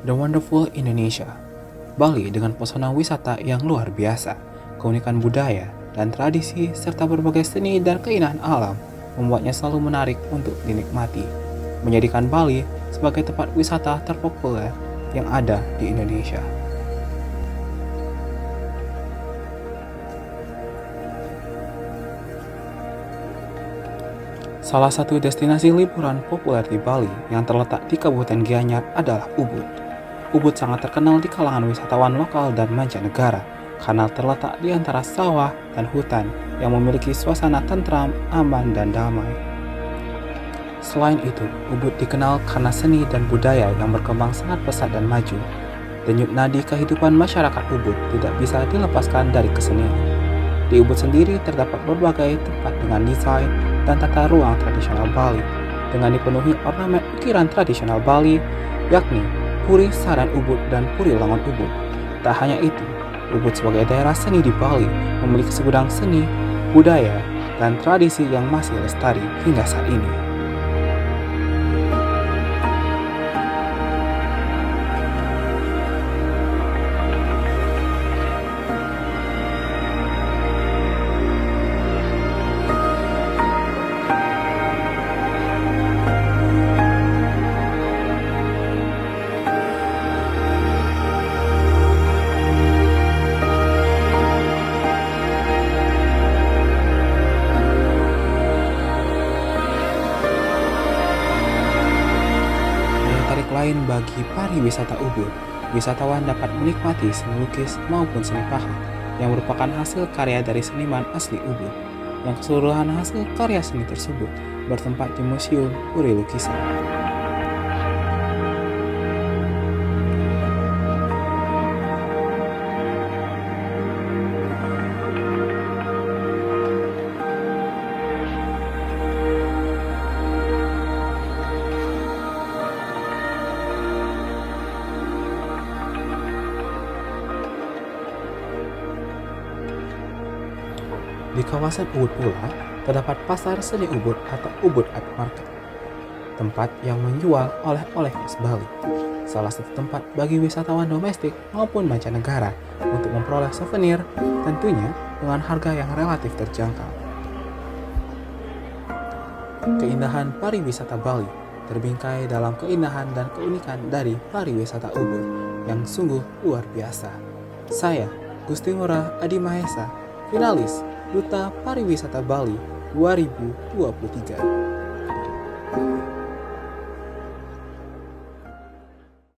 The Wonderful Indonesia. Bali dengan pesona wisata yang luar biasa, keunikan budaya dan tradisi serta berbagai seni dan keindahan alam membuatnya selalu menarik untuk dinikmati, menjadikan Bali sebagai tempat wisata terpopuler yang ada di Indonesia. Salah satu destinasi liburan populer di Bali yang terletak di Kabupaten Gianyar adalah Ubud. Ubud sangat terkenal di kalangan wisatawan lokal dan mancanegara karena terletak di antara sawah dan hutan yang memiliki suasana tentram, aman, dan damai. Selain itu, Ubud dikenal karena seni dan budaya yang berkembang sangat pesat dan maju. Denyut nadi kehidupan masyarakat Ubud tidak bisa dilepaskan dari kesenian. Di Ubud sendiri terdapat berbagai tempat dengan desain dan tata ruang tradisional Bali dengan dipenuhi ornamen ukiran tradisional Bali, yakni Puri Saran Ubud dan Puri Langon Ubud. Tak hanya itu, Ubud sebagai daerah seni di Bali memiliki segudang seni, budaya, dan tradisi yang masih lestari hingga saat ini. Daya tarik lain bagi pariwisata Ubud, wisatawan dapat menikmati seni lukis maupun seni pahat yang merupakan hasil karya dari seniman asli Ubud, yang keseluruhan hasil karya seni tersebut bertempat di Museum Puri Lukisan. Di kawasan Ubud pula, terdapat pasar seni Ubud atau Ubud Art Market, tempat yang menjual oleh-oleh khas Bali. Salah satu tempat bagi wisatawan domestik maupun mancanegara untuk memperoleh souvenir, tentunya dengan harga yang relatif terjangkau. Keindahan pariwisata Bali terbingkai dalam keindahan dan keunikan dari pariwisata Ubud yang sungguh luar biasa. Saya, Gusti Ngurah Adi Mahesa, finalis Duta Pariwisata Bali 2023.